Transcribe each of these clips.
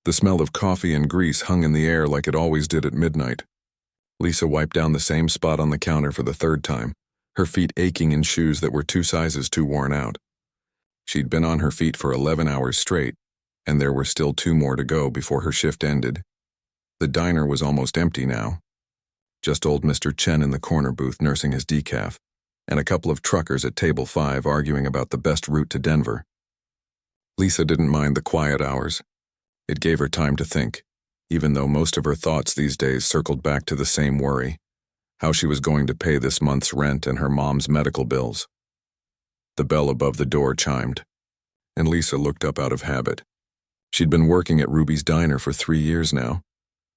The smell of coffee and grease hung in the air like it always did at midnight. Lisa wiped down the same spot on the counter for the third time, her feet aching in shoes that were 2 sizes too worn out. She'd been on her feet for 11 hours straight, and there were still 2 more to go before her shift ended. The diner was almost empty now. Just old Mr. Chen in the corner booth nursing his decaf, and a couple of truckers at table 5 arguing about the best route to Denver. Lisa didn't mind the quiet hours. It gave her time to think, even though most of her thoughts these days circled back to the same worry, how she was going to pay this month's rent and her mom's medical bills. The bell above the door chimed, and Lisa looked up out of habit. She'd been working at Ruby's Diner for 3 years now,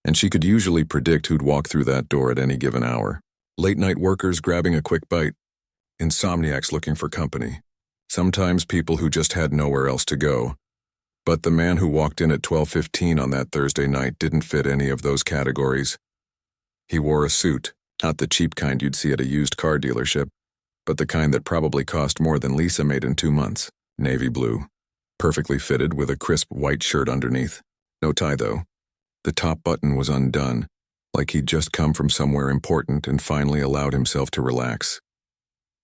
and she could usually predict who'd walk through that door at any given hour. Late-night workers grabbing a quick bite, insomniacs looking for company, sometimes people who just had nowhere else to go. But the man who walked in at 12:15 on that Thursday night didn't fit any of those categories. He wore a suit, not the cheap kind you'd see at a used car dealership, but the kind that probably cost more than Lisa made in 2 months, navy blue, perfectly fitted with a crisp white shirt underneath. No tie, though. The top button was undone, like he'd just come from somewhere important and finally allowed himself to relax.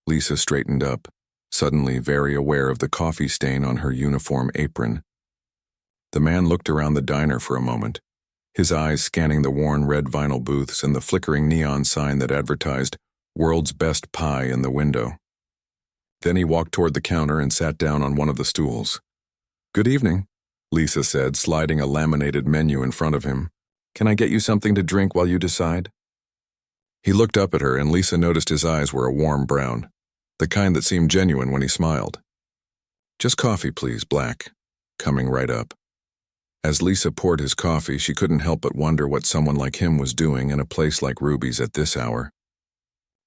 Lisa straightened up, suddenly very aware of the coffee stain on her uniform apron. The man looked around the diner for a moment, his eyes scanning the worn red vinyl booths and the flickering neon sign that advertised "World's Best Pie" in the window. Then he walked toward the counter and sat down on one of the stools. "Good evening," Lisa said, sliding a laminated menu in front of him. "Can I get you something to drink while you decide?" He looked up at her, and Lisa noticed his eyes were a warm brown, the kind that seemed genuine when he smiled. "Just coffee, please, black," coming right up. As Lisa poured his coffee, she couldn't help but wonder what someone like him was doing in a place like Ruby's at this hour.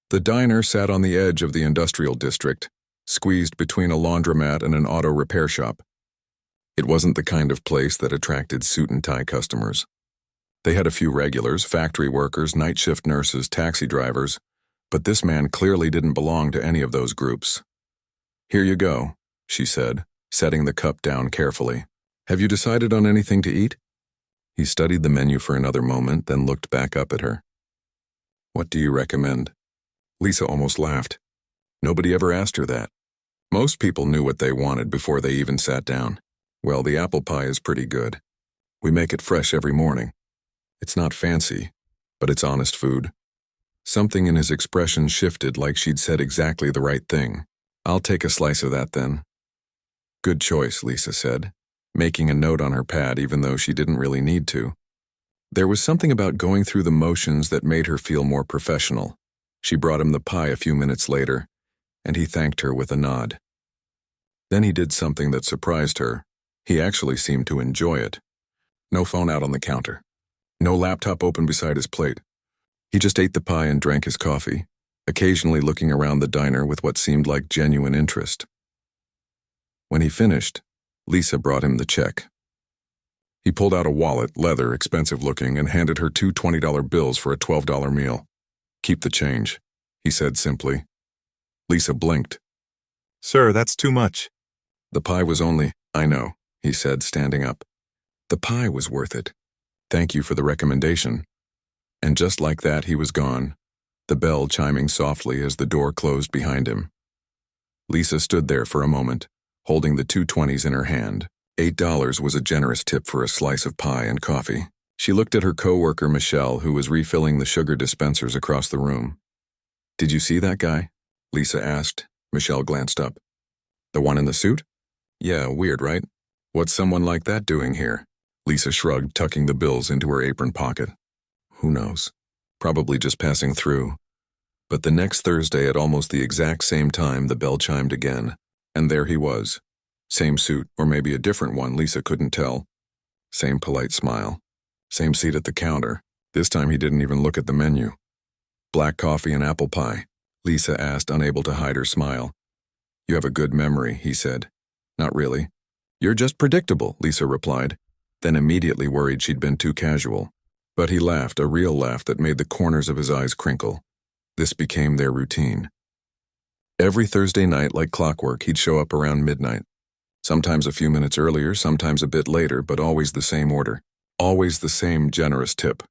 The diner sat on the edge of the industrial district, squeezed between a laundromat and an auto repair shop. It wasn't the kind of place that attracted suit-and-tie customers. They had a few regulars, factory workers, night shift nurses, taxi drivers, but this man clearly didn't belong to any of those groups. "Here you go," she said, setting the cup down carefully. "Have you decided on anything to eat?" He studied the menu for another moment, then looked back up at her. "What do you recommend?" Lisa almost laughed. Nobody ever asked her that. Most people knew what they wanted before they even sat down. "Well, the apple pie is pretty good. We make it fresh every morning. It's not fancy, but it's honest food." Something in his expression shifted, like she'd said exactly the right thing. "I'll take a slice of that then." "Good choice," Lisa said, making a note on her pad even though she didn't really need to. There was something about going through the motions that made her feel more professional. She brought him the pie a few minutes later, and he thanked her with a nod. Then he did something that surprised her. He actually seemed to enjoy it. No phone out on the counter. No laptop open beside his plate. He just ate the pie and drank his coffee, occasionally looking around the diner with what seemed like genuine interest. When he finished, Lisa brought him the check. He pulled out a wallet, leather, expensive looking, and handed her 2 $20 bills for a $12 meal. "Keep the change," he said simply. Lisa blinked. "Sir, that's too much." "The pie was only—" "I know," he said, standing up. "The pie was worth it. Thank you for the recommendation." And just like that, he was gone, the bell chiming softly as the door closed behind him. Lisa stood there for a moment, holding the 2 20s in her hand. $8 was a generous tip for a slice of pie and coffee. She looked at her coworker Michelle, who was refilling the sugar dispensers across the room. "Did you see that guy?" Lisa asked. Michelle glanced up. "The one in the suit?" "Yeah, weird, right? What's someone like that doing here?" Lisa shrugged, tucking the bills into her apron pocket. "Who knows? Probably just passing through." But the next Thursday at almost the exact same time, the bell chimed again, and there he was. Same suit, or maybe a different one, Lisa couldn't tell. Same polite smile. Same seat at the counter. This time he didn't even look at the menu. "Black coffee and apple pie," Lisa asked, unable to hide her smile. "You have a good memory," he said. "Not really." "You're just predictable," Lisa replied, then immediately worried she'd been too casual. But he laughed, a real laugh that made the corners of his eyes crinkle. This became their routine. Every Thursday night, like clockwork, he'd show up around midnight. Sometimes a few minutes earlier, sometimes a bit later, but always the same order. Always the same generous tip.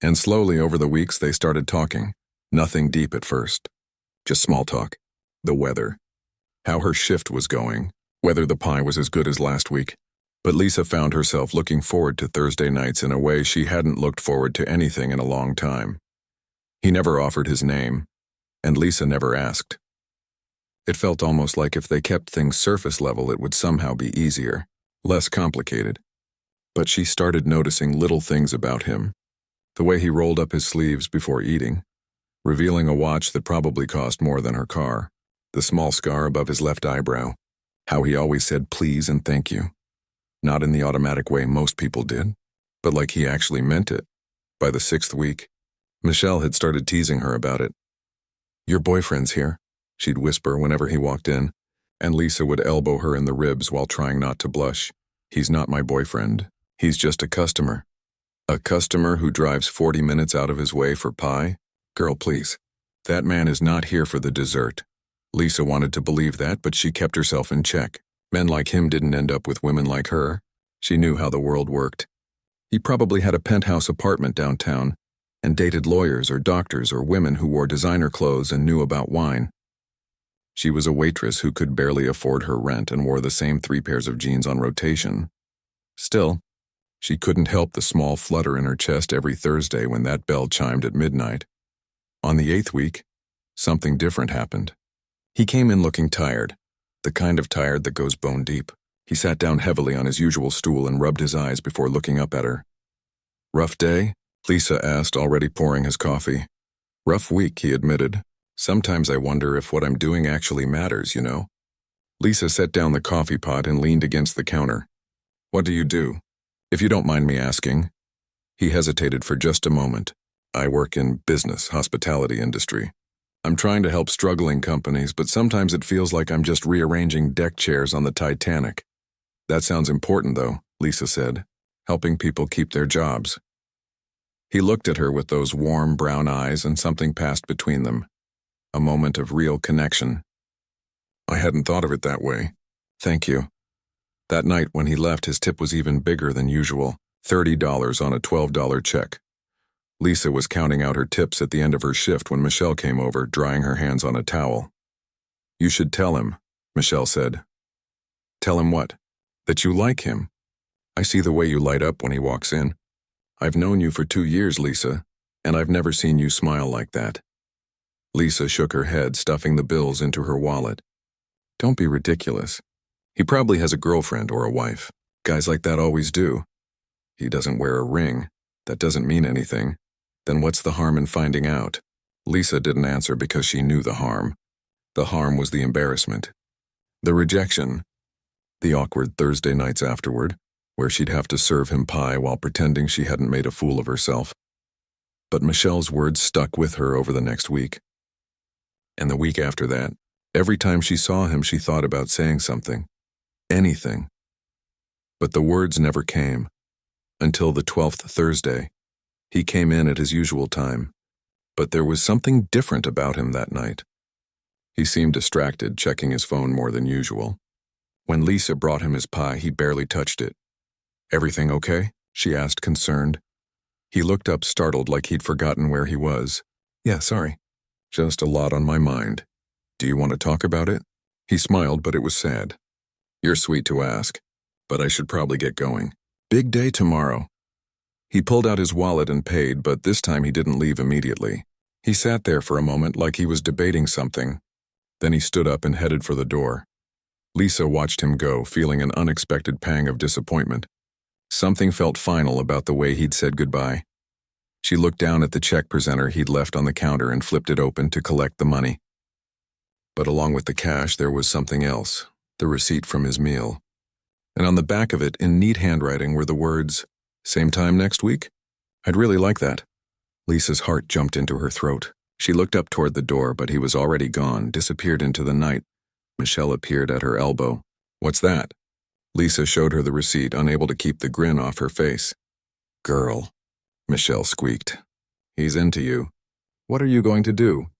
And slowly over the weeks they started talking. Nothing deep at first. Just small talk. The weather. How her shift was going. Whether the pie was as good as last week. But Lisa found herself looking forward to Thursday nights in a way she hadn't looked forward to anything in a long time. He never offered his name, and Lisa never asked. It felt almost like if they kept things surface level it would somehow be easier, less complicated. But she started noticing little things about him. The way he rolled up his sleeves before eating, revealing a watch that probably cost more than her car, the small scar above his left eyebrow, how he always said please and thank you. Not in the automatic way most people did, but like he actually meant it. By the 6th week, Michelle had started teasing her about it. "Your boyfriend's here," she'd whisper whenever he walked in, and Lisa would elbow her in the ribs while trying not to blush. "He's not my boyfriend. He's just a customer." A customer who drives 40 minutes out of his way for pie? Girl, please. That man is not here for the dessert. Lisa wanted to believe that, but she kept herself in check. Men like him didn't end up with women like her. She knew how the world worked. He probably had a penthouse apartment downtown and dated lawyers or doctors or women who wore designer clothes and knew about wine. She was a waitress who could barely afford her rent and wore the same 3 pairs of jeans on rotation. Still, she couldn't help the small flutter in her chest every Thursday when that bell chimed at midnight. On the 8th week, something different happened. He came in looking tired, the kind of tired that goes bone deep. He sat down heavily on his usual stool and rubbed his eyes before looking up at her. "Rough day?" Lisa asked, already pouring his coffee. "Rough week," he admitted. "Sometimes I wonder if what I'm doing actually matters, you know?" Lisa set down the coffee pot and leaned against the counter. "What do you do? If you don't mind me asking." He hesitated for just a moment. "I work in business, hospitality industry. I'm trying to help struggling companies, but sometimes it feels like I'm just rearranging deck chairs on the Titanic." "That sounds important, though," Lisa said. "Helping people keep their jobs." He looked at her with those warm brown eyes and something passed between them. A moment of real connection. "I hadn't thought of it that way. Thank you." That night when he left, his tip was even bigger than usual, $30 on a $12 check. Lisa was counting out her tips at the end of her shift when Michelle came over, drying her hands on a towel. "You should tell him," Michelle said. "Tell him what?" "That you like him. I see the way you light up when he walks in. I've known you for 2 years, Lisa, and I've never seen you smile like that." Lisa shook her head, stuffing the bills into her wallet. "Don't be ridiculous. He probably has a girlfriend or a wife. Guys like that always do. He doesn't wear a ring. That doesn't mean anything. Then what's the harm in finding out?" Lisa didn't answer because she knew the harm. The harm was the embarrassment. The rejection. The awkward Thursday nights afterward, where she'd have to serve him pie while pretending she hadn't made a fool of herself. But Michelle's words stuck with her over the next week. And the week after that, every time she saw him she thought about saying something. Anything. But the words never came. Until the 12th Thursday. He came in at his usual time. But there was something different about him that night. He seemed distracted, checking his phone more than usual. When Lisa brought him his pie, he barely touched it. "Everything okay?" she asked, concerned. He looked up, startled, like he'd forgotten where he was. "Yeah, sorry. Just a lot on my mind. Do you want to talk about it?" He smiled, but it was sad. "You're sweet to ask, but I should probably get going. Big day tomorrow." He pulled out his wallet and paid, but this time he didn't leave immediately. He sat there for a moment like he was debating something. Then he stood up and headed for the door. Lisa watched him go, feeling an unexpected pang of disappointment. Something felt final about the way he'd said goodbye. She looked down at the check presenter he'd left on the counter and flipped it open to collect the money. But along with the cash, there was something else, the receipt from his meal. And on the back of it, in neat handwriting, were the words, "Same time next week?" "I'd really like that." Lisa's heart jumped into her throat. She looked up toward the door, but he was already gone, disappeared into the night. Michelle appeared at her elbow. "What's that?" Lisa showed her the receipt, unable to keep the grin off her face. "Girl," Michelle squeaked. "He's into you. What are you going to do?"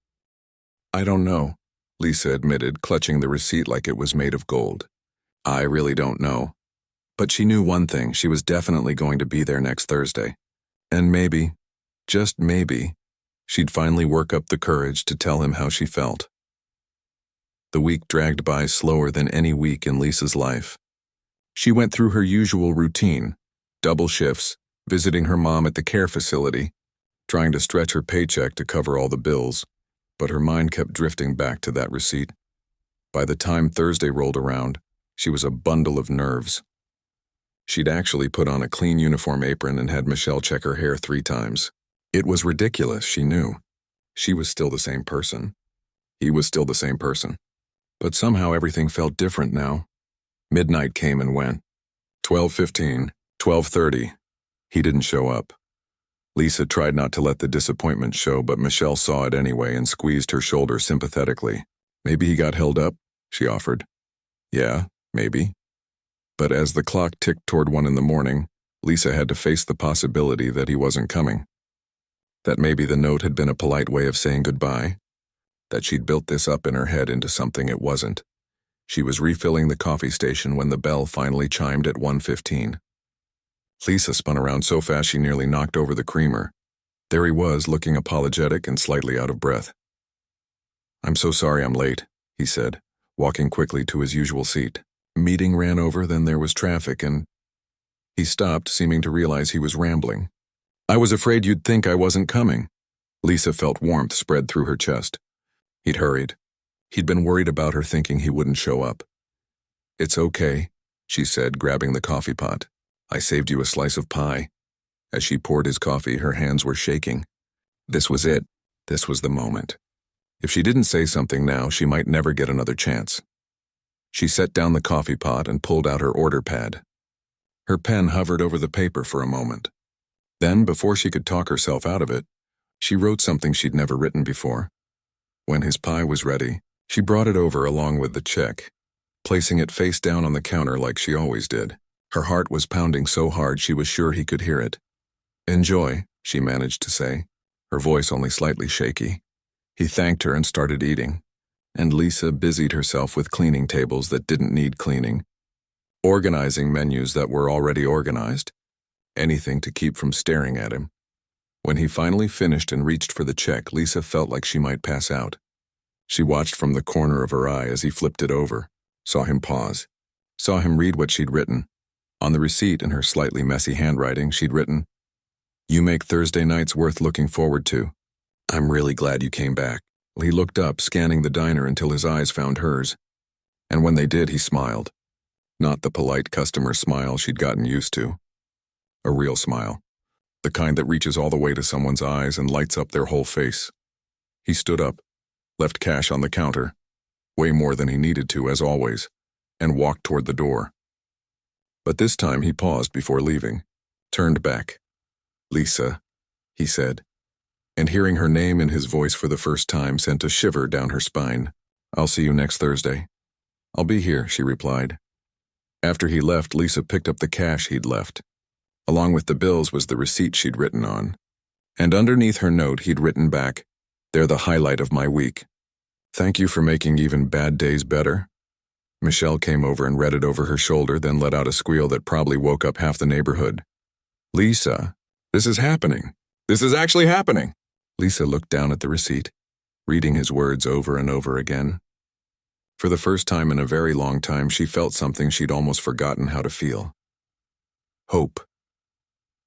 "I don't know," Lisa admitted, clutching the receipt like it was made of gold. I really don't know. But she knew one thing, she was definitely going to be there next Thursday. And maybe, just maybe, she'd finally work up the courage to tell him how she felt. The week dragged by slower than any week in Lisa's life. She went through her usual routine, double shifts, visiting her mom at the care facility, trying to stretch her paycheck to cover all the bills, but her mind kept drifting back to that receipt. By the time Thursday rolled around, she was a bundle of nerves. She'd actually put on a clean uniform apron and had Michelle check her hair 3 times. It was ridiculous, she knew. She was still the same person. He was still the same person. But somehow everything felt different now. Midnight came and went. 12:15, 12:30. He didn't show up. Lisa tried not to let the disappointment show, but Michelle saw it anyway and squeezed her shoulder sympathetically. Maybe he got held up, she offered. Yeah, maybe. But as the clock ticked toward 1 in the morning, Lisa had to face the possibility that he wasn't coming. That maybe the note had been a polite way of saying goodbye. That she'd built this up in her head into something it wasn't. She was refilling the coffee station when the bell finally chimed at 1:15. Lisa spun around so fast she nearly knocked over the creamer. There he was, looking apologetic and slightly out of breath. "I'm so sorry I'm late," he said, walking quickly to his usual seat. "Meeting ran over, then there was traffic, and—" He stopped, seeming to realize he was rambling. "I was afraid you'd think I wasn't coming." Lisa felt warmth spread through her chest. He'd hurried. He'd been worried about her thinking he wouldn't show up. "It's okay," she said, grabbing the coffee pot. "I saved you a slice of pie." As she poured his coffee, her hands were shaking. This was it. This was the moment. If she didn't say something now, she might never get another chance. She set down the coffee pot and pulled out her order pad. Her pen hovered over the paper for a moment. Then, before she could talk herself out of it, she wrote something she'd never written before. When his pie was ready, she brought it over along with the check, placing it face down on the counter like she always did. Her heart was pounding so hard she was sure he could hear it. "Enjoy," she managed to say, her voice only slightly shaky. He thanked her and started eating, and Lisa busied herself with cleaning tables that didn't need cleaning, organizing menus that were already organized, anything to keep from staring at him. When he finally finished and reached for the check, Lisa felt like she might pass out. She watched from the corner of her eye as he flipped it over, saw him pause, saw him read what she'd written. On the receipt, in her slightly messy handwriting, she'd written, "You make Thursday nights worth looking forward to. I'm really glad you came back." He looked up, scanning the diner until his eyes found hers. And when they did, he smiled. Not the polite customer smile she'd gotten used to. A real smile. The kind that reaches all the way to someone's eyes and lights up their whole face. He stood up, left cash on the counter, way more than he needed to, as always, and walked toward the door. But this time he paused before leaving, turned back. "Lisa," he said, and hearing her name in his voice for the first time sent a shiver down her spine. "I'll see you next Thursday." "I'll be here," she replied. After he left, Lisa picked up the cash he'd left. Along with the bills was the receipt she'd written on. And underneath her note he'd written back, "They're the highlight of my week. Thank you for making even bad days better." Michelle came over and read it over her shoulder, then let out a squeal that probably woke up half the neighborhood. "Lisa, this is happening. This is actually happening." Lisa looked down at the receipt, reading his words over and over again. For the first time in a very long time, she felt something she'd almost forgotten how to feel. Hope.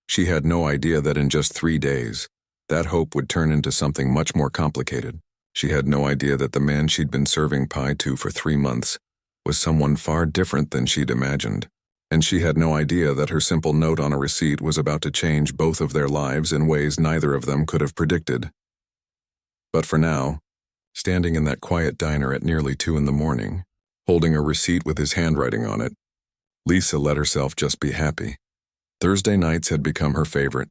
She had no idea that in just 3 days, that hope would turn into something much more complicated. She had no idea that the man she'd been serving pie to for 3 months was someone far different than she'd imagined. And she had no idea that her simple note on a receipt was about to change both of their lives in ways neither of them could have predicted. But for now, standing in that quiet diner at nearly 2 in the morning, holding a receipt with his handwriting on it, Lisa let herself just be happy. Thursday nights had become her favorite,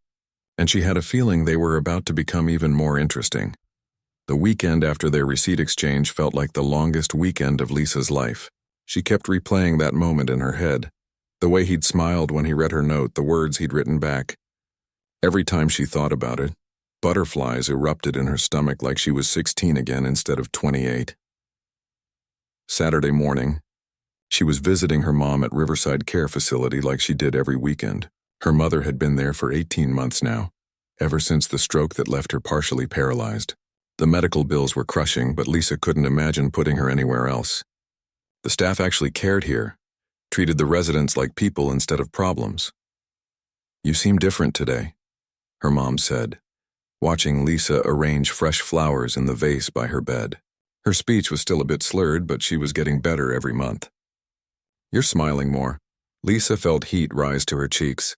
and she had a feeling they were about to become even more interesting. The weekend after their receipt exchange felt like the longest weekend of Lisa's life. She kept replaying that moment in her head, the way he'd smiled when he read her note, the words he'd written back. Every time she thought about it, butterflies erupted in her stomach like she was 16 again instead of 28. Saturday morning. She was visiting her mom at Riverside Care Facility like she did every weekend. Her mother had been there for 18 months now, ever since the stroke that left her partially paralyzed. The medical bills were crushing, but Lisa couldn't imagine putting her anywhere else. The staff actually cared here, treated the residents like people instead of problems. "You seem different today," her mom said, watching Lisa arrange fresh flowers in the vase by her bed. Her speech was still a bit slurred, but she was getting better every month. "You're smiling more." Lisa felt heat rise to her cheeks.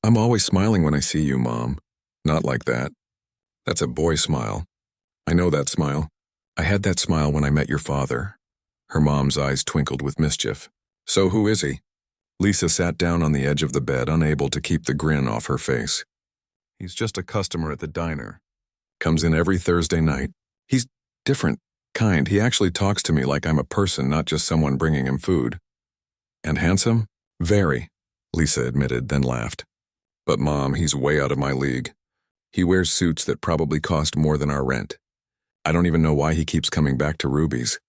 "I'm always smiling when I see you, Mom." "Not like that. That's a boy smile." "I know that smile. I had that smile when I met your father." Her mom's eyes twinkled with mischief. "So who is he?" Lisa sat down on the edge of the bed, unable to keep the grin off her face. "He's just a customer at the diner. Comes in every Thursday night. He's different, kind. He actually talks to me like I'm a person, not just someone bringing him food." "And handsome?" "Very," Lisa admitted, then laughed. "But Mom, he's way out of my league. He wears suits that probably cost more than our rent. I don't even know why he keeps coming back to Ruby's."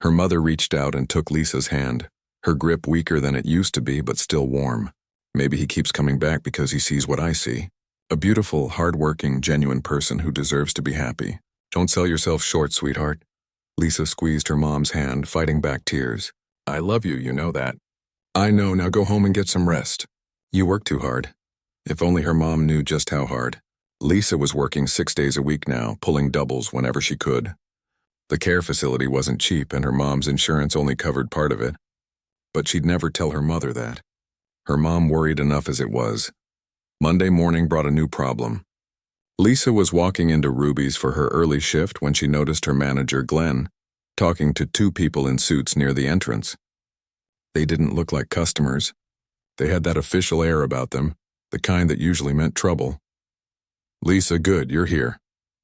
Her mother reached out and took Lisa's hand, her grip weaker than it used to be, but still warm. "Maybe he keeps coming back because he sees what I see. A beautiful, hard-working, genuine person who deserves to be happy. Don't sell yourself short, sweetheart." Lisa squeezed her mom's hand, fighting back tears. "I love you, you know that." "I know, now go home and get some rest. You work too hard." If only her mom knew just how hard. Lisa was working 6 days a week now, pulling doubles whenever she could. The care facility wasn't cheap, and her mom's insurance only covered part of it. But she'd never tell her mother that. Her mom worried enough as it was. Monday morning brought a new problem. Lisa was walking into Ruby's for her early shift when she noticed her manager, Glenn, talking to 2 people in suits near the entrance. They didn't look like customers. They had that official air about them, the kind that usually meant trouble. "Lisa, good, you're here,"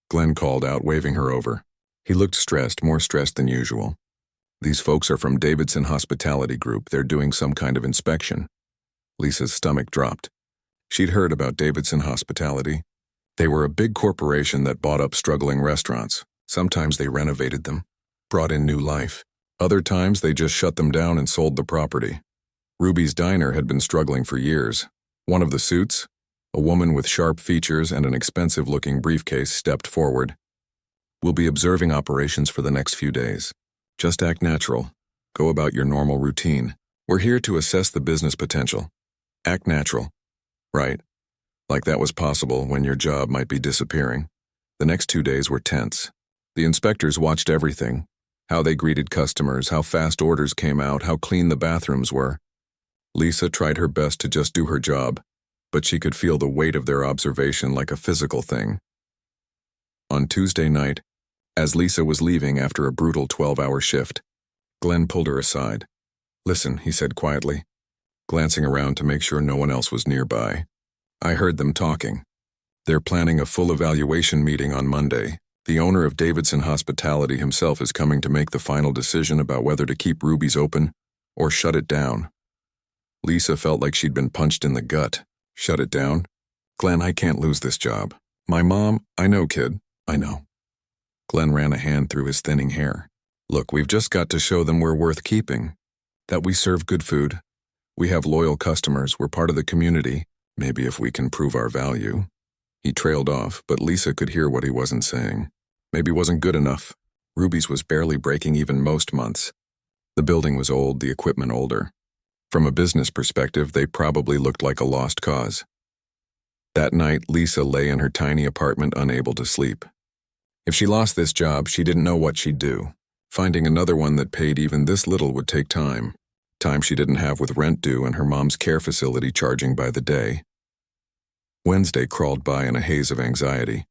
Glenn called out, waving her over. He looked stressed, more stressed than usual. "These folks are from Davidson Hospitality Group. They're doing some kind of inspection." Lisa's stomach dropped. She'd heard about Davidson Hospitality. They were a big corporation that bought up struggling restaurants. Sometimes they renovated them, brought in new life. Other times they just shut them down and sold the property. Ruby's Diner had been struggling for years. One of the suits, a woman with sharp features and an expensive-looking briefcase, stepped forward. "We'll be observing operations for the next few days. Just act natural. Go about your normal routine. We're here to assess the business potential. Act natural." Right. Like that was possible when your job might be disappearing. The next 2 days were tense. The inspectors watched everything. How they greeted customers, how fast orders came out, how clean the bathrooms were. Lisa tried her best to just do her job, but she could feel the weight of their observation like a physical thing. On Tuesday night, as Lisa was leaving after a brutal 12-hour shift, Glenn pulled her aside. "Listen," he said quietly, glancing around to make sure no one else was nearby. "I heard them talking. They're planning a full evaluation meeting on Monday. The owner of Davidson Hospitality himself is coming to make the final decision about whether to keep Ruby's open or shut it down." Lisa felt like she'd been punched in the gut. "Shut it down? Glenn, I can't lose this job. My mom—" "I know, kid, I know." Glenn ran a hand through his thinning hair. "Look, we've just got to show them we're worth keeping. That we serve good food. We have loyal customers, we're part of the community. Maybe if we can prove our value." He trailed off, but Lisa could hear what he wasn't saying. Maybe wasn't good enough. Ruby's was barely breaking even most months. The building was old, the equipment older. From a business perspective, they probably looked like a lost cause. That night, Lisa lay in her tiny apartment, unable to sleep. If she lost this job, she didn't know what she'd do. Finding another one that paid even this little would take time. Time she didn't have with rent due and her mom's care facility charging by the day. Wednesday crawled by in a haze of anxiety.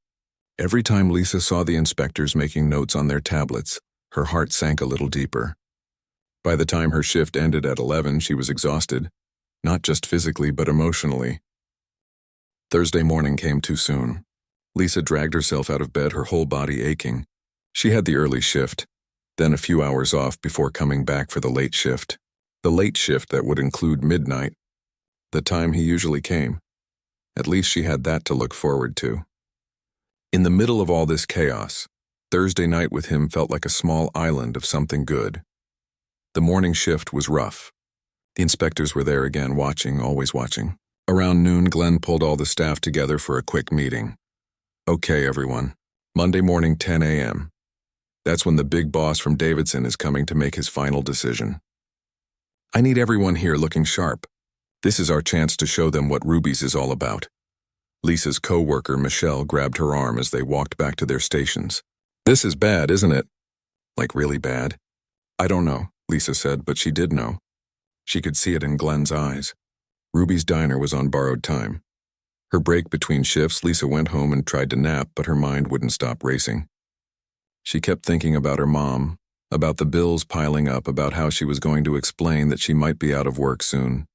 Every time Lisa saw the inspectors making notes on their tablets, her heart sank a little deeper. By the time her shift ended at 11, she was exhausted, not just physically but emotionally. Thursday morning came too soon. Lisa dragged herself out of bed, her whole body aching. She had the early shift, then a few hours off before coming back for the late shift. The late shift that would include midnight, the time he usually came. At least she had that to look forward to. In the middle of all this chaos, Thursday night with him felt like a small island of something good. The morning shift was rough. The inspectors were there again, watching, always watching. Around noon, Glenn pulled all the staff together for a quick meeting. Okay, everyone. Monday morning, 10 a.m. That's when the big boss from Davidson is coming to make his final decision. I need everyone here looking sharp. This is our chance to show them what Ruby's is all about. Lisa's co-worker, Michelle, grabbed her arm as they walked back to their stations. This is bad, isn't it? Like really bad? I don't know, Lisa said, but she did know. She could see it in Glenn's eyes. Ruby's diner was on borrowed time. Her break between shifts, Lisa went home and tried to nap, but her mind wouldn't stop racing. She kept thinking about her mom, about the bills piling up, about how she was going to explain that she might be out of work soon.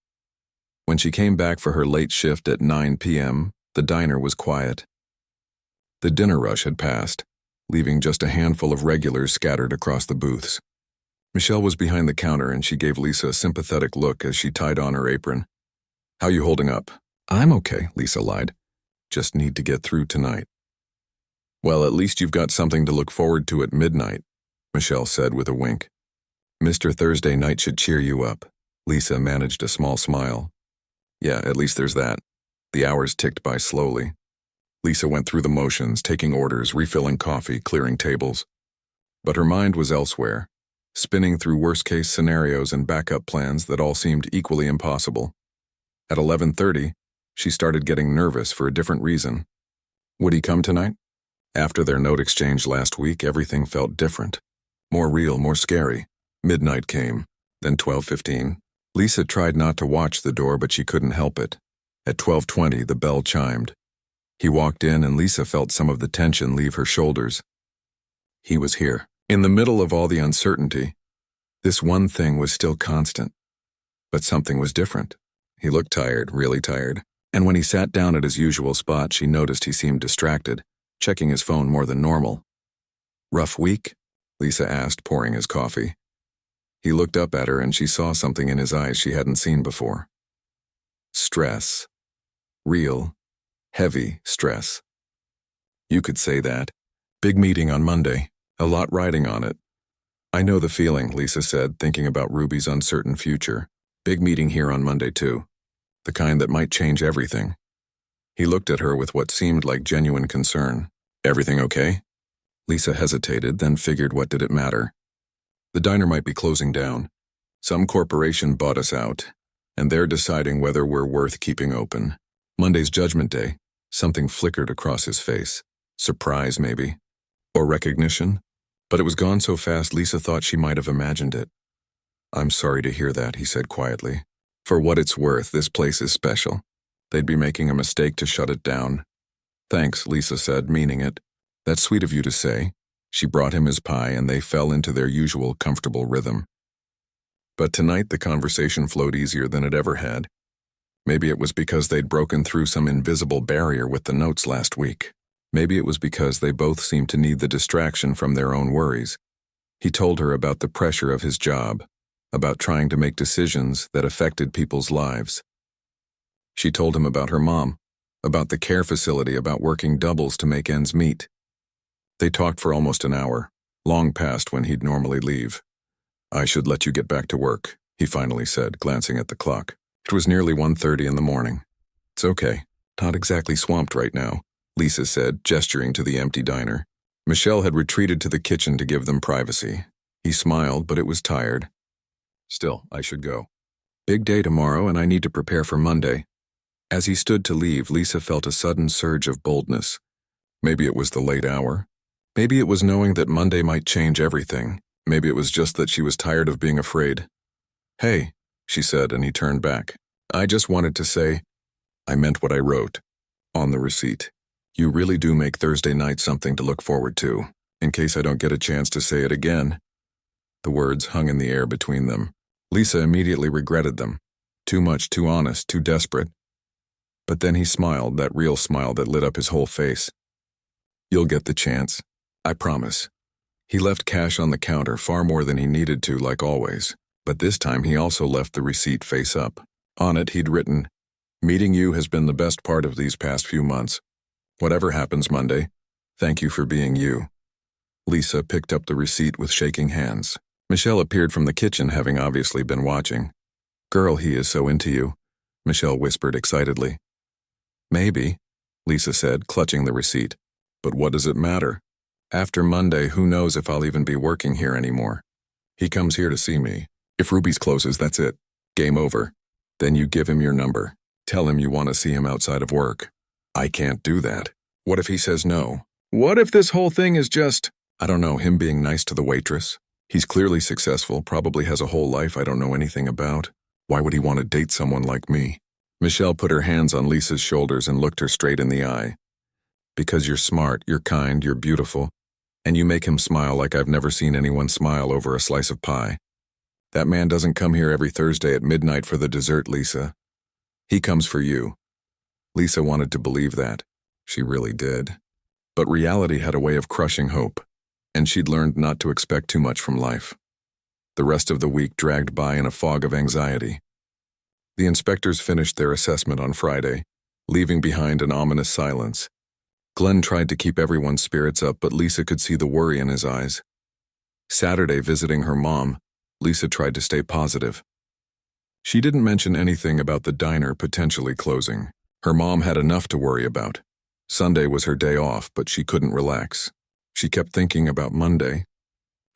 When she came back for her late shift at 9 p.m., the diner was quiet. The dinner rush had passed, leaving just a handful of regulars scattered across the booths. Michelle was behind the counter and she gave Lisa a sympathetic look as she tied on her apron. How you holding up? I'm okay, Lisa lied. Just need to get through tonight. Well, at least you've got something to look forward to at midnight, Michelle said with a wink. Mr. Thursday night should cheer you up. Lisa managed a small smile. Yeah, at least there's that. The hours ticked by slowly. Lisa went through the motions, taking orders, refilling coffee, clearing tables. But her mind was elsewhere, spinning through worst-case scenarios and backup plans that all seemed equally impossible. At 11:30, she started getting nervous for a different reason. Would he come tonight? After their note exchange last week, everything felt different. More real, more scary. Midnight came, then 12:15. Lisa tried not to watch the door, but she couldn't help it. At 12:20, the bell chimed. He walked in and Lisa felt some of the tension leave her shoulders. He was here, in the middle of all the uncertainty. This one thing was still constant. But something was different. He looked tired, really tired. And when he sat down at his usual spot, she noticed he seemed distracted, checking his phone more than normal. Rough week? Lisa asked, pouring his coffee. He looked up at her and she saw something in his eyes she hadn't seen before. Stress. Real, heavy stress. You could say that. Big meeting on Monday. A lot riding on it. I know the feeling, Lisa said, thinking about Ruby's uncertain future. Big meeting here on Monday, too. The kind that might change everything. He looked at her with what seemed like genuine concern. Everything okay? Lisa hesitated, then figured what did it matter. The diner might be closing down. Some corporation bought us out, and they're deciding whether we're worth keeping open. Monday's Judgment Day. Something flickered across his face. Surprise, maybe. Or recognition. But it was gone so fast Lisa thought she might have imagined it. I'm sorry to hear that, he said quietly. For what it's worth, this place is special. They'd be making a mistake to shut it down. Thanks, Lisa said, meaning it. That's sweet of you to say. She brought him his pie and they fell into their usual comfortable rhythm. But tonight the conversation flowed easier than it ever had. Maybe it was because they'd broken through some invisible barrier with the notes last week. Maybe it was because they both seemed to need the distraction from their own worries. He told her about the pressure of his job, about trying to make decisions that affected people's lives. She told him about her mom, about the care facility, about working doubles to make ends meet. They talked for almost an hour, long past when he'd normally leave. I should let you get back to work, he finally said, glancing at the clock. It was nearly 1:30 in the morning. It's okay. Not exactly swamped right now, Lisa said, gesturing to the empty diner. Michelle had retreated to the kitchen to give them privacy. He smiled, but it was tired. Still, I should go. Big day tomorrow, and I need to prepare for Monday. As he stood to leave, Lisa felt a sudden surge of boldness. Maybe it was the late hour. Maybe it was knowing that Monday might change everything. Maybe it was just that she was tired of being afraid. Hey, she said, and he turned back. I just wanted to say, I meant what I wrote. On the receipt. You really do make Thursday night something to look forward to, in case I don't get a chance to say it again. The words hung in the air between them. Lisa immediately regretted them. Too much, too honest, too desperate. But then he smiled, that real smile that lit up his whole face. You'll get the chance. I promise. He left cash on the counter, far more than he needed to, like always. But this time he also left the receipt face up. On it he'd written, Meeting you has been the best part of these past few months. Whatever happens Monday, thank you for being you. Lisa picked up the receipt with shaking hands. Michelle appeared from the kitchen, having obviously been watching. "Girl, he is so into you," Michelle whispered excitedly. "Maybe," Lisa said, clutching the receipt. "But what does it matter? After Monday, who knows if I'll even be working here anymore. He comes here to see me. If Ruby's closes, that's it. Game over. Then you give him your number. Tell him you want to see him outside of work." "I can't do that. What if he says no? What if this whole thing is just, I don't know, him being nice to the waitress? He's clearly successful, probably has a whole life I don't know anything about. Why would he want to date someone like me?" Michelle put her hands on Lisa's shoulders and looked her straight in the eye. "Because you're smart, you're kind, you're beautiful, and you make him smile like I've never seen anyone smile over a slice of pie. That man doesn't come here every Thursday at midnight for the dessert, Lisa. He comes for you." Lisa wanted to believe that. She really did. But reality had a way of crushing hope, and she'd learned not to expect too much from life. The rest of the week dragged by in a fog of anxiety. The inspectors finished their assessment on Friday, leaving behind an ominous silence. Glenn tried to keep everyone's spirits up, but Lisa could see the worry in his eyes. Saturday, visiting her mom, Lisa tried to stay positive. She didn't mention anything about the diner potentially closing. Her mom had enough to worry about. Sunday was her day off, but she couldn't relax. She kept thinking about Monday,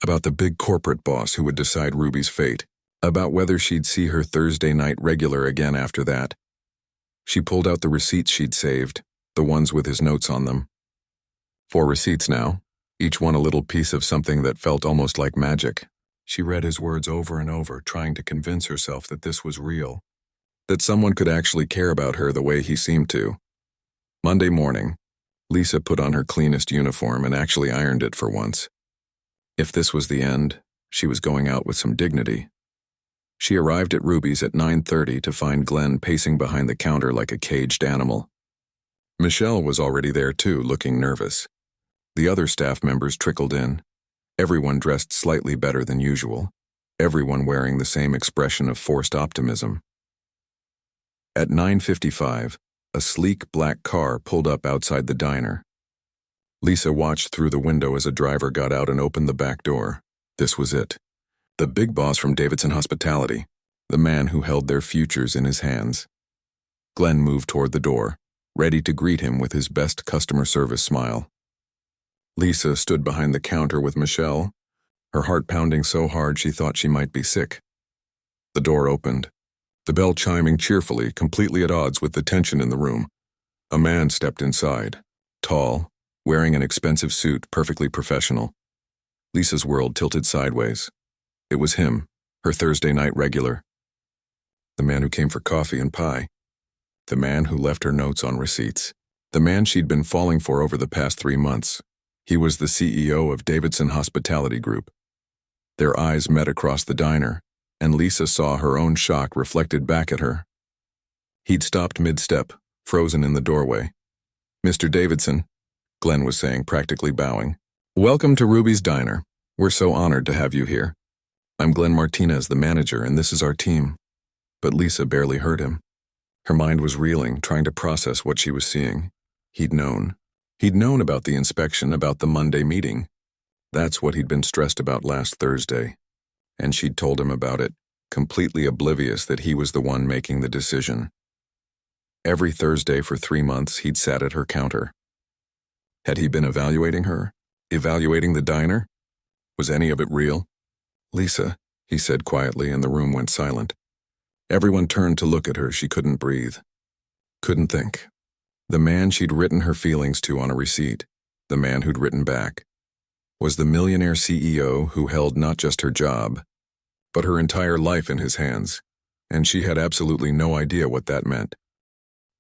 about the big corporate boss who would decide Ruby's fate, about whether she'd see her Thursday night regular again after that. She pulled out the receipts she'd saved, the ones with his notes on them. 4 receipts now, each one a little piece of something that felt almost like magic. She read his words over and over, trying to convince herself that this was real, that someone could actually care about her the way he seemed to. Monday morning, Lisa put on her cleanest uniform and actually ironed it for once. If this was the end, she was going out with some dignity. She arrived at Ruby's at 9:30 to find Glenn pacing behind the counter like a caged animal. Michelle was already there too, looking nervous. The other staff members trickled in, everyone dressed slightly better than usual, everyone wearing the same expression of forced optimism. At 9:55, a sleek black car pulled up outside the diner. Lisa watched through the window as a driver got out and opened the back door. This was it. The big boss from Davidson Hospitality, the man who held their futures in his hands. Glenn moved toward the door, ready to greet him with his best customer service smile. Lisa stood behind the counter with Michelle, her heart pounding so hard she thought she might be sick. The door opened, the bell chiming cheerfully, completely at odds with the tension in the room. A man stepped inside, tall, wearing an expensive suit, perfectly professional. Lisa's world tilted sideways. It was him, her Thursday night regular. The man who came for coffee and pie. The man who left her notes on receipts. The man she'd been falling for over the past 3 months. He was the CEO of Davidson Hospitality Group. Their eyes met across the diner, and Lisa saw her own shock reflected back at her. He'd stopped mid-step, frozen in the doorway. "Mr. Davidson," Glenn was saying, practically bowing. "Welcome to Ruby's Diner. We're so honored to have you here. I'm Glenn Martinez, the manager, and this is our team." But Lisa barely heard him. Her mind was reeling, trying to process what she was seeing. He'd known. He'd known about the inspection, about the Monday meeting. That's what he'd been stressed about last Thursday. And she'd told him about it, completely oblivious that he was the one making the decision. Every Thursday for 3 months, he'd sat at her counter. Had he been evaluating her? Evaluating the diner? Was any of it real? "Lisa," he said quietly, and the room went silent. Everyone turned to look at her. She couldn't breathe. Couldn't think. The man she'd written her feelings to on a receipt, the man who'd written back, was the millionaire CEO who held not just her job, but her entire life in his hands, and she had absolutely no idea what that meant.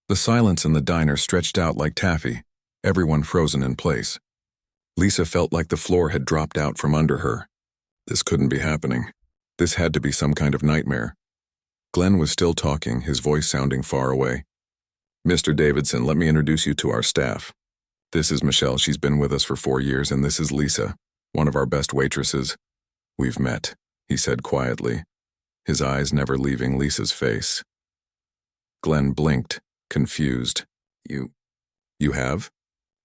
The silence in the diner stretched out like taffy, everyone frozen in place. Lisa felt like the floor had dropped out from under her. This couldn't be happening. This had to be some kind of nightmare. Glenn was still talking, his voice sounding far away. "Mr. Davidson, let me introduce you to our staff. This is Michelle, she's been with us for 4 years, and this is Lisa, one of our best waitresses. We've met," he said quietly, his eyes never leaving Lisa's face. Glenn blinked, confused. You have?"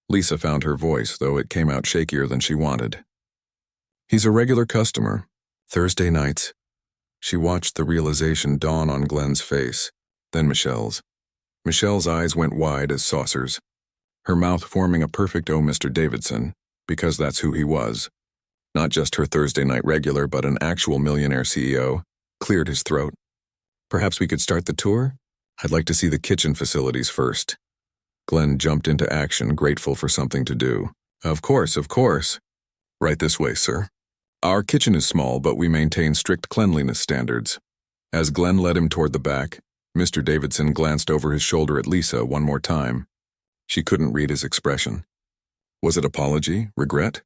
Lisa found her voice, though it came out shakier than she wanted. "He's a regular customer. Thursday nights. She watched the realization dawn on Glenn's face, then Michelle's. Michelle's eyes went wide as saucers, her mouth forming a perfect "Oh, Mr. Davidson," because that's who he was. Not just her Thursday night regular, but an actual millionaire CEO, cleared his throat. "Perhaps we could start the tour? I'd like to see the kitchen facilities first." Glenn jumped into action, grateful for something to do. Of course. Right this way, sir." Our kitchen is small, but we maintain strict cleanliness standards." As Glenn led him toward the back, Mr. Davidson glanced over his shoulder at Lisa one more time. She couldn't read his expression. Was it apology, regret,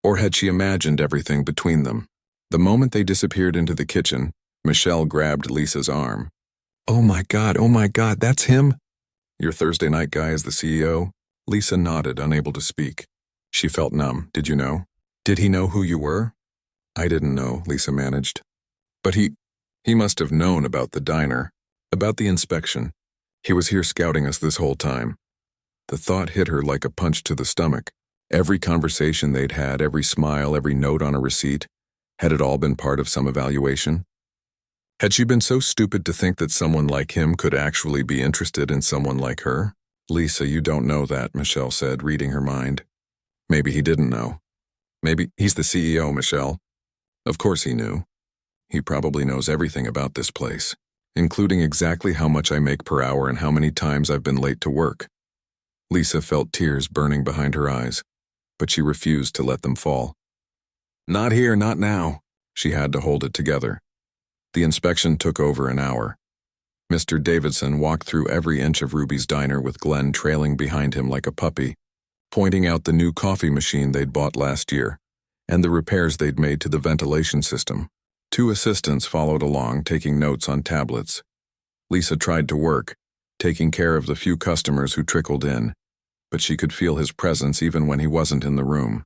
or had she imagined everything between them? The moment they disappeared into the kitchen, Michelle grabbed Lisa's arm. Oh my God, that's him?" "Your Thursday night guy is the CEO?" Lisa nodded, unable to speak. She felt numb. "Did you know? Did he know who you were?" "I didn't know," Lisa managed. "But he must have known about the diner, about the inspection. He was here scouting us this whole time." The thought hit her like a punch to the stomach. Every conversation they'd had, every smile, every note on a receipt, had it all been part of some evaluation? Had she been so stupid to think that someone like him could actually be interested in someone like her? "Lisa, you don't know that," Michelle said, reading her mind. Maybe he didn't know. Maybe he's the CEO, Michelle. Of course he knew. He probably knows everything about this place, including exactly how much I make per hour and how many times I've been late to work. Lisa felt tears burning behind her eyes, but she refused to let them fall. "Not here, not now." She had to hold it together. The inspection took over an hour. Mr. Davidson walked through every inch of Ruby's diner with Glenn trailing behind him like a puppy, pointing out the new coffee machine they'd bought last year and the repairs they'd made to the ventilation system. Two assistants followed along, taking notes on tablets. Lisa tried to work, taking care of the few customers who trickled in, but she could feel his presence even when he wasn't in the room.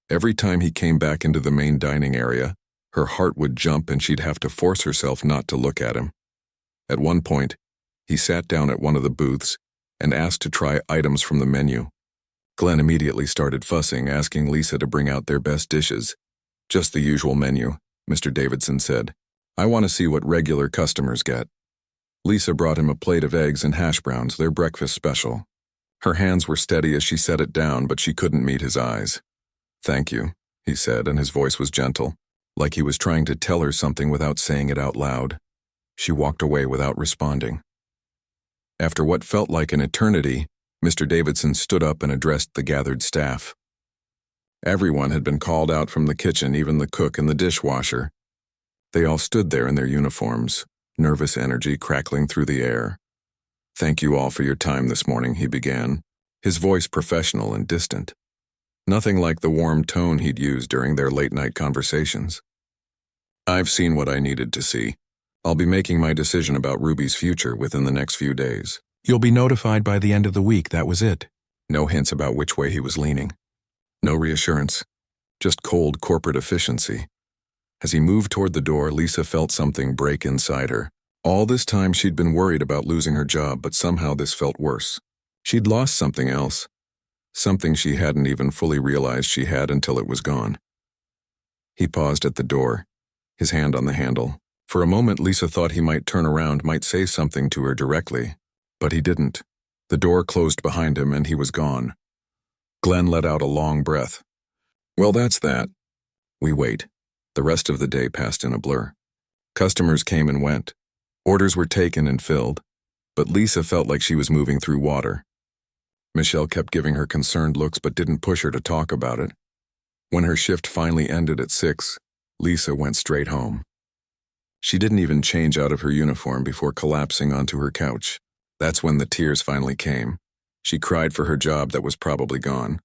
Every time he came back into the main dining area, her heart would jump and she'd have to force herself not to look at him. At one point, he sat down at one of the booths and asked to try items from the menu. Glenn immediately started fussing, asking Lisa to bring out their best dishes. "Just the usual menu," Mr. Davidson said. "I want to see what regular customers get." Lisa brought him a plate of eggs and hash browns, their breakfast special. Her hands were steady as she set it down, but she couldn't meet his eyes. "Thank you," he said, and his voice was gentle, like he was trying to tell her something without saying it out loud. She walked away without responding. After what felt like an eternity, Mr. Davidson stood up and addressed the gathered staff. Everyone had been called out from the kitchen, even the cook and the dishwasher. They all stood there in their uniforms, nervous energy crackling through the air. "Thank you all for your time this morning," he began, his voice professional and distant. Nothing like the warm tone he'd used during their late-night conversations. "I've seen what I needed to see. I'll be making my decision about Ruby's future within the next few days." "You'll be notified by the end of the week, that was it." No hints about which way he was leaning. No reassurance. Just cold corporate efficiency. As he moved toward the door, Lisa felt something break inside her. All this time she'd been worried about losing her job, but somehow this felt worse. She'd lost something else. Something she hadn't even fully realized she had until it was gone. He paused at the door, his hand on the handle. For a moment, Lisa thought he might turn around, might say something to her directly. But he didn't. The door closed behind him and he was gone. Glenn let out a long breath. "Well, that's that." We wait. The rest of the day passed in a blur. Customers came and went. Orders were taken and filled. But Lisa felt like she was moving through water. Michelle kept giving her concerned looks but didn't push her to talk about it. When her shift finally ended at 6, Lisa went straight home. She didn't even change out of her uniform before collapsing onto her couch. That's when the tears finally came. She cried for her job that was probably gone.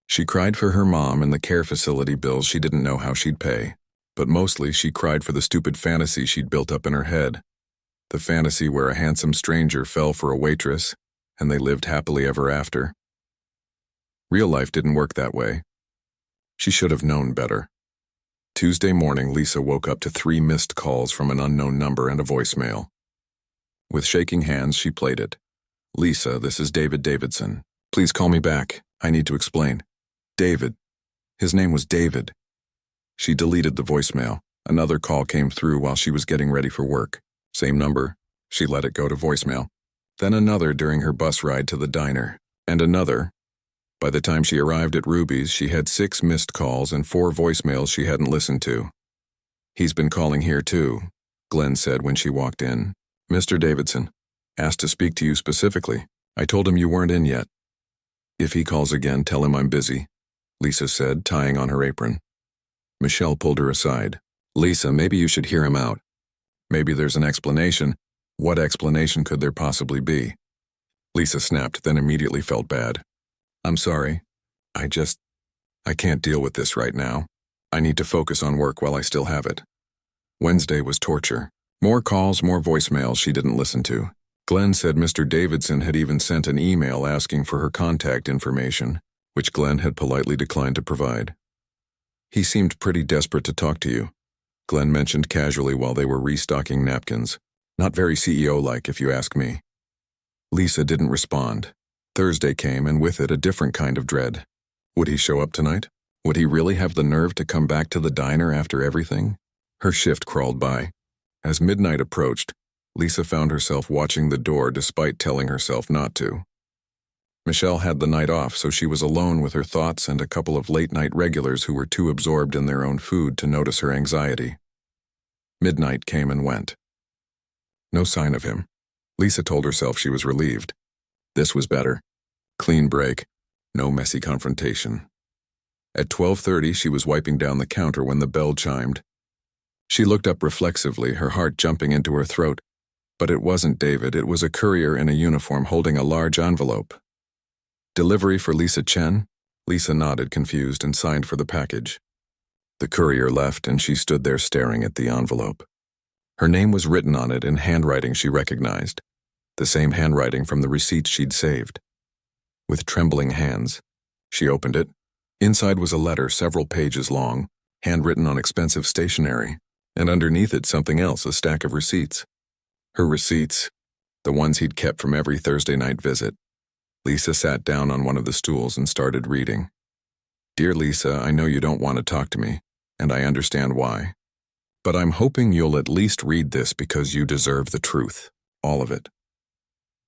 She cried for her mom and the care facility bills she didn't know how she'd pay. But mostly she cried for the stupid fantasy she'd built up in her head. The fantasy where a handsome stranger fell for a waitress, and they lived happily ever after. Real life didn't work that way. She should have known better. Tuesday morning, Lisa woke up to 3 missed calls from an unknown number and a voicemail. With shaking hands, she played it. "Lisa, this is David Davidson. Please call me back. I need to explain." David. His name was David. She deleted the voicemail. Another call came through while she was getting ready for work. Same number. She let it go to voicemail. Then another during her bus ride to the diner. And another. By the time she arrived at Ruby's, she had 6 missed calls and 4 voicemails she hadn't listened to. "He's been calling here too," Glenn said when she walked in. "Mr. Davidson asked to speak to you specifically. I told him you weren't in yet." "If he calls again, tell him I'm busy," Lisa said, tying on her apron. Michelle pulled her aside. "Lisa, maybe you should hear him out. Maybe there's an explanation. What explanation could there possibly be?" Lisa snapped, then immediately felt bad. "I'm sorry. I can't deal with this right now. I need to focus on work while I still have it." Wednesday was torture. More calls, more voicemails she didn't listen to. Glenn said Mr. Davidson had even sent an email asking for her contact information, which Glenn had politely declined to provide. "He seemed pretty desperate to talk to you," Glenn mentioned casually while they were restocking napkins. "Not very CEO-like, if you ask me." Lisa didn't respond. Thursday came, and with it a different kind of dread. Would he show up tonight? Would he really have the nerve to come back to the diner after everything? Her shift crawled by. As midnight approached, Lisa found herself watching the door despite telling herself not to. Michelle had the night off, so she was alone with her thoughts and a couple of late-night regulars who were too absorbed in their own food to notice her anxiety. Midnight came and went. No sign of him. Lisa told herself she was relieved. This was better. Clean break. No messy confrontation. At 12:30, she was wiping down the counter when the bell chimed. She looked up reflexively, her heart jumping into her throat. But it wasn't David, it was a courier in a uniform holding a large envelope. "Delivery for Lisa Chen?" Lisa nodded, confused, and signed for the package. The courier left, and she stood there staring at the envelope. Her name was written on it in handwriting she recognized, the same handwriting from the receipts she'd saved. With trembling hands, she opened it. Inside was a letter several pages long, handwritten on expensive stationery, and underneath it something else, a stack of receipts. Her receipts, the ones he'd kept from every Thursday night visit. Lisa sat down on one of the stools and started reading. "Dear Lisa, I know you don't want to talk to me, and I understand why. But I'm hoping you'll at least read this because you deserve the truth, all of it.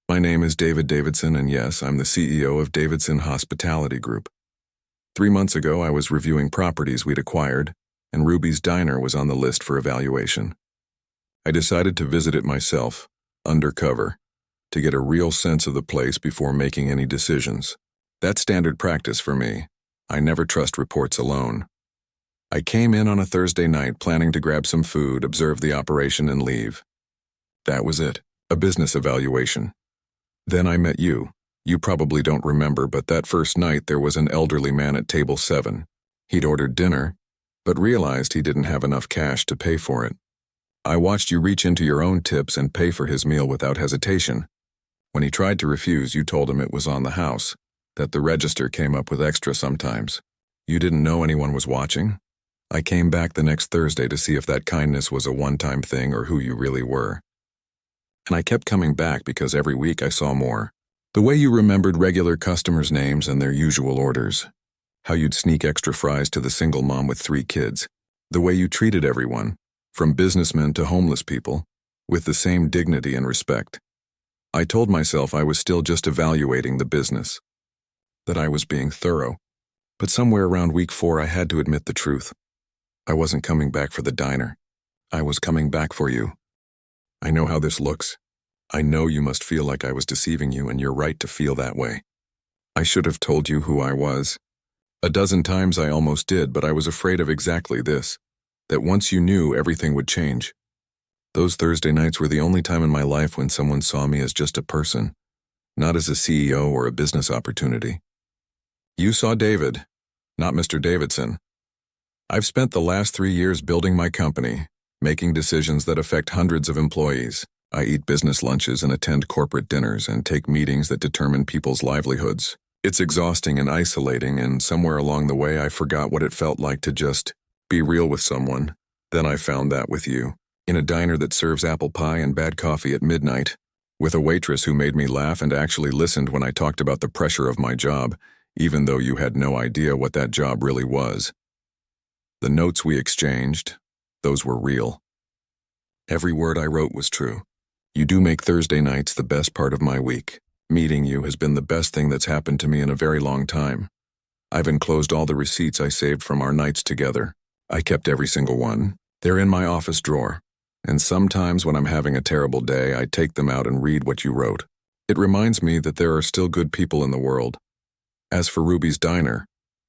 My name is David Davidson, and yes, I'm the CEO of Davidson Hospitality Group. 3 months ago, I was reviewing properties we'd acquired, and Ruby's Diner was on the list for evaluation. I decided to visit it myself, undercover, to get a real sense of the place before making any decisions. That's standard practice for me. I never trust reports alone. I came in on a Thursday night planning to grab some food, observe the operation, and leave. That was it, a business evaluation. Then I met you. You probably don't remember, but that first night there was an elderly man at table 7. He'd ordered dinner, but realized he didn't have enough cash to pay for it. I watched you reach into your own tips and pay for his meal without hesitation. When he tried to refuse, you told him it was on the house, that the register came up with extra sometimes. You didn't know anyone was watching? I came back the next Thursday to see if that kindness was a one-time thing or who you really were. And I kept coming back because every week I saw more. The way you remembered regular customers' names and their usual orders. How you'd sneak extra fries to the single mom with 3 kids. The way you treated everyone, from businessmen to homeless people, with the same dignity and respect. I told myself I was still just evaluating the business, that I was being thorough. But somewhere around week 4 I had to admit the truth. I wasn't coming back for the diner. I was coming back for you. I know how this looks. I know you must feel like I was deceiving you, and you're right to feel that way. I should have told you who I was. A dozen times I almost did, but I was afraid of exactly this, that once you knew, everything would change. Those Thursday nights were the only time in my life when someone saw me as just a person, not as a CEO or a business opportunity. You saw David, not Mr. Davidson. I've spent the last 3 years building my company, making decisions that affect hundreds of employees. I eat business lunches and attend corporate dinners and take meetings that determine people's livelihoods. It's exhausting and isolating, and somewhere along the way I forgot what it felt like to just be real with someone. Then I found that with you, in a diner that serves apple pie and bad coffee at midnight, with a waitress who made me laugh and actually listened when I talked about the pressure of my job, even though you had no idea what that job really was. The notes we exchanged, Those were real. Every word I wrote was true. You do make Thursday nights the best part of my week. Meeting you has been the best thing that's happened to me in a very long time. I've enclosed all the receipts I saved from our nights together. I kept every single one. They're in my office drawer. And sometimes when I'm having a terrible day, I take them out and read what you wrote. It reminds me that there are still good people in the world. As for Ruby's Diner,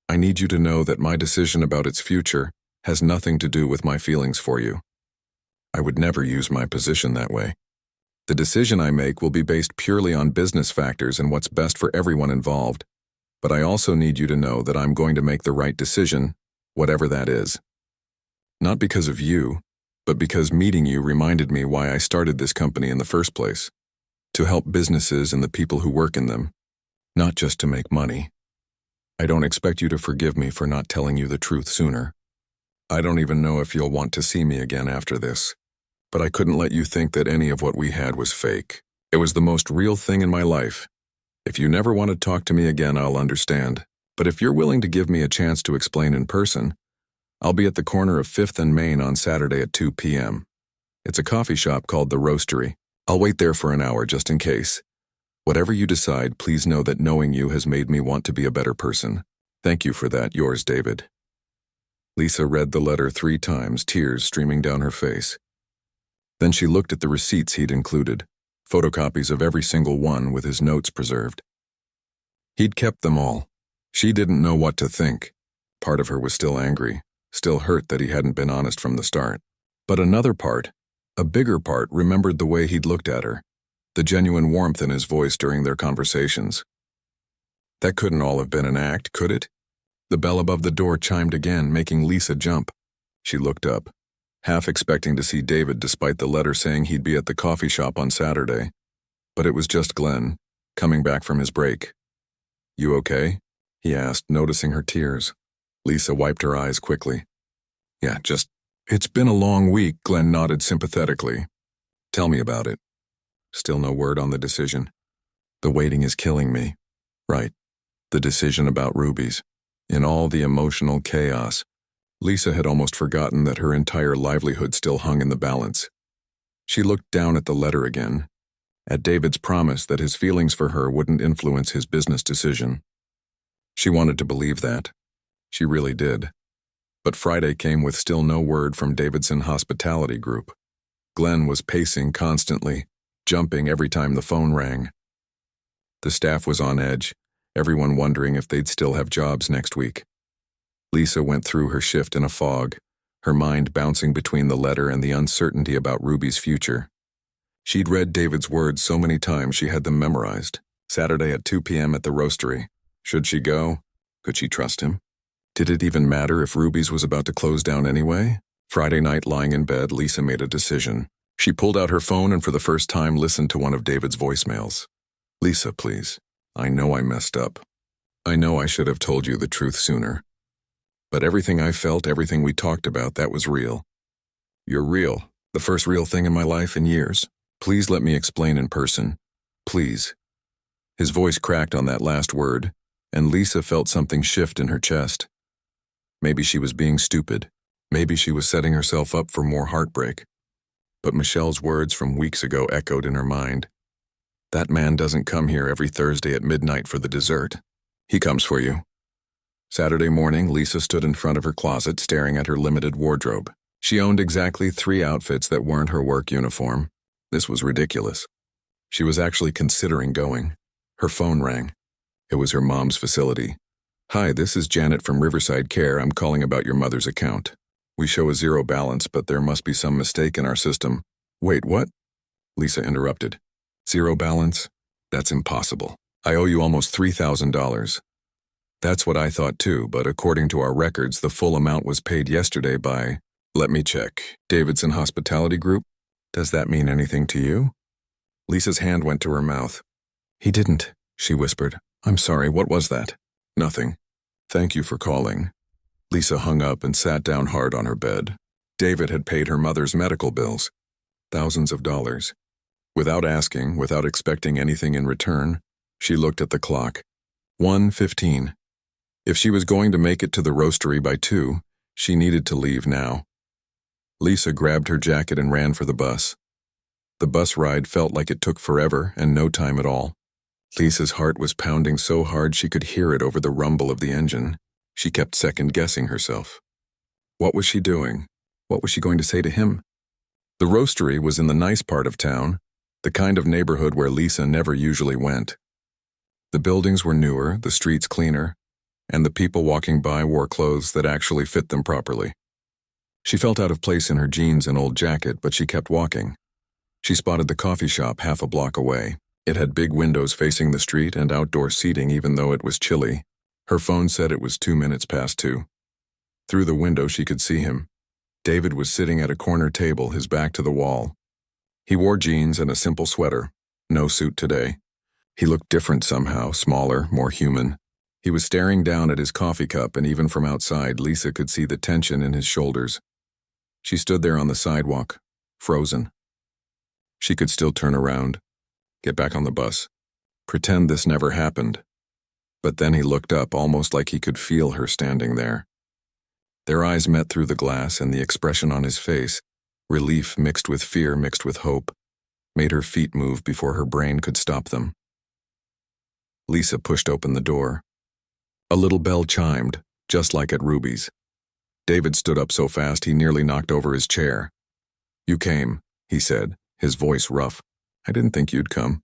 I need you to know that my decision about its future has nothing to do with my feelings for you. I would never use my position that way. The decision I make will be based purely on business factors and what's best for everyone involved. But I also need you to know that I'm going to make the right decision, whatever that is. Not because of you, but because meeting you reminded me why I started this company in the first place. To help businesses and the people who work in them, not just to make money. I don't expect you to forgive me for not telling you the truth sooner. I don't even know if you'll want to see me again after this. But I couldn't let you think that any of what we had was fake. It was the most real thing in my life. If you never want to talk to me again, I'll understand. But if you're willing to give me a chance to explain in person, I'll be at the corner of 5th and Main on Saturday at 2 p.m. It's a coffee shop called The Roastery. I'll wait there for an hour just in case. Whatever you decide, please know that knowing you has made me want to be a better person. Thank you for that, yours, David. Lisa read the letter 3 times, tears streaming down her face. Then she looked at the receipts he'd included, photocopies of every single one with his notes preserved. He'd kept them all. She didn't know what to think. Part of her was still angry, still hurt that he hadn't been honest from the start. But another part, a bigger part, remembered the way he'd looked at her, the genuine warmth in his voice during their conversations. That couldn't all have been an act, could it? The bell above the door chimed again, making Lisa jump. She looked up, half expecting to see David despite the letter saying he'd be at the coffee shop on Saturday. But it was just Glenn, coming back from his break. "You okay?" he asked, noticing her tears. Lisa wiped her eyes quickly. "Yeah, it's been a long week," Glenn nodded sympathetically. "Tell me about it." Still no word on the decision. "The waiting is killing me." Right. The decision about rubies. In all the emotional chaos, Lisa had almost forgotten that her entire livelihood still hung in the balance. She looked down at the letter again, at David's promise that his feelings for her wouldn't influence his business decision. She wanted to believe that. She really did. But Friday came with still no word from Davidson Hospitality Group. Glenn was pacing constantly, jumping every time the phone rang. The staff was on edge, everyone wondering if they'd still have jobs next week. Lisa went through her shift in a fog, her mind bouncing between the letter and the uncertainty about Ruby's future. She'd read David's words so many times she had them memorized. Saturday at 2 p.m. at the Roastery. Should she go? Could she trust him? Did it even matter if Ruby's was about to close down anyway? Friday night, lying in bed, Lisa made a decision. She pulled out her phone and for the first time listened to one of David's voicemails. "Lisa, please. I know I messed up. I know I should have told you the truth sooner. But everything I felt, everything we talked about, that was real. You're real, the first real thing in my life in years. Please let me explain in person. Please." His voice cracked on that last word, and Lisa felt something shift in her chest. Maybe she was being stupid. Maybe she was setting herself up for more heartbreak. But Michelle's words from weeks ago echoed in her mind. That man doesn't come here every Thursday at midnight for the dessert. He comes for you. Saturday morning, Lisa stood in front of her closet staring at her limited wardrobe. She owned exactly 3 outfits that weren't her work uniform. This was ridiculous. She was actually considering going. Her phone rang. It was her mom's facility. "Hi, this is Janet from Riverside Care. I'm calling about your mother's account. We show a 0 balance, but there must be some mistake in our system." "Wait, what?" Lisa interrupted. "0 balance? That's impossible. I owe you almost $3,000. That's what I thought too, but according to our records, the full amount was paid yesterday by, let me check, Davidson Hospitality Group? Does that mean anything to you?" Lisa's hand went to her mouth. "He didn't," she whispered. "I'm sorry, what was that?" "Nothing. Thank you for calling." Lisa hung up and sat down hard on her bed. David had paid her mother's medical bills. Thousands of dollars. Without asking, without expecting anything in return, she looked at the clock. 1:15. If she was going to make it to the Roastery by 2, she needed to leave now. Lisa grabbed her jacket and ran for the bus. The bus ride felt like it took forever and no time at all. Lisa's heart was pounding so hard she could hear it over the rumble of the engine. She kept second-guessing herself. What was she doing? What was she going to say to him? The roastery was in the nice part of town, the kind of neighborhood where Lisa never usually went. The buildings were newer, the streets cleaner, and the people walking by wore clothes that actually fit them properly. She felt out of place in her jeans and old jacket, but she kept walking. She spotted the coffee shop half a block away. It had big windows facing the street and outdoor seating even though it was chilly. Her phone said it was 2 minutes past 2. Through the window she could see him. David was sitting at a corner table, his back to the wall. He wore jeans and a simple sweater. No suit today. He looked different somehow, smaller, more human. He was staring down at his coffee cup, and even from outside, Lisa could see the tension in his shoulders. She stood there on the sidewalk, frozen. She could still turn around, get back on the bus, pretend this never happened. But then he looked up, almost like he could feel her standing there. Their eyes met through the glass, and the expression on his face, relief mixed with fear mixed with hope, made her feet move before her brain could stop them. Lisa pushed open the door. A little bell chimed, just like at Ruby's. David stood up so fast he nearly knocked over his chair. "You came," he said, his voice rough. "I didn't think you'd come."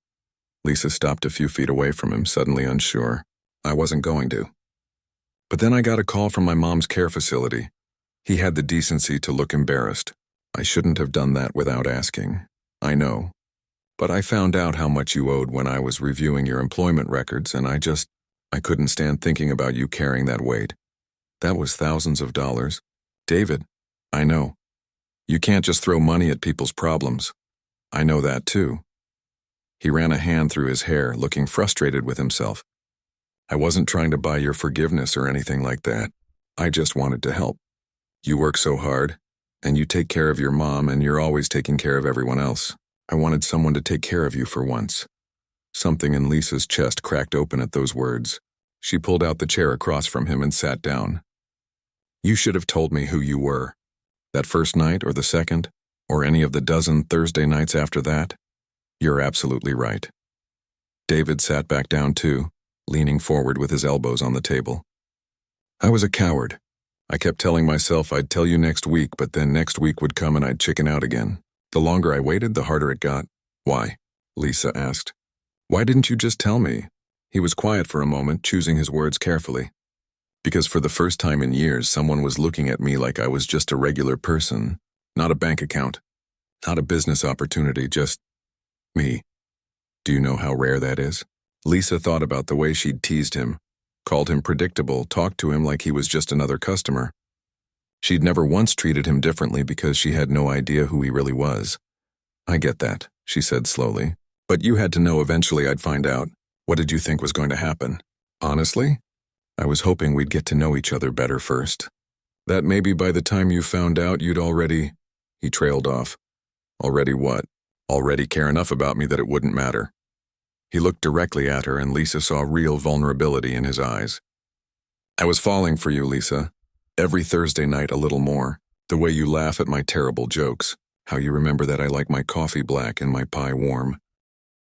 Lisa stopped a few feet away from him, suddenly unsure. "I wasn't going to. But then I got a call from my mom's care facility." He had the decency to look embarrassed. "I shouldn't have done that without asking. I know. But I found out how much you owed when I was reviewing your employment records, and I couldn't stand thinking about you carrying that weight. That was thousands of dollars. David, I know. You can't just throw money at people's problems. I know that too." He ran a hand through his hair, looking frustrated with himself. "I wasn't trying to buy your forgiveness or anything like that. I just wanted to help. You work so hard, and you take care of your mom, and you're always taking care of everyone else. I wanted someone to take care of you for once." Something in Lisa's chest cracked open at those words. She pulled out the chair across from him and sat down. "You should have told me who you were. That first night or the second, or any of the dozen Thursday nights after that. You're absolutely right." David sat back down too, leaning forward with his elbows on the table. "I was a coward. I kept telling myself I'd tell you next week, but then next week would come and I'd chicken out again. The longer I waited, the harder it got." "Why?" Lisa asked. "Why didn't you just tell me?" He was quiet for a moment, choosing his words carefully. "Because for the first time in years, someone was looking at me like I was just a regular person, not a bank account, not a business opportunity, just me. Do you know how rare that is?" Lisa thought about the way she'd teased him, called him predictable, talked to him like he was just another customer. She'd never once treated him differently because she had no idea who he really was. "I get that," she said slowly. "But you had to know eventually I'd find out. What did you think was going to happen?" "Honestly, I was hoping we'd get to know each other better first. That maybe by the time you found out you'd already—" He trailed off. "Already what?" "Already care enough about me that it wouldn't matter." He looked directly at her, and Lisa saw real vulnerability in his eyes. "I was falling for you, Lisa. Every Thursday night a little more. The way you laugh at my terrible jokes. How you remember that I like my coffee black and my pie warm.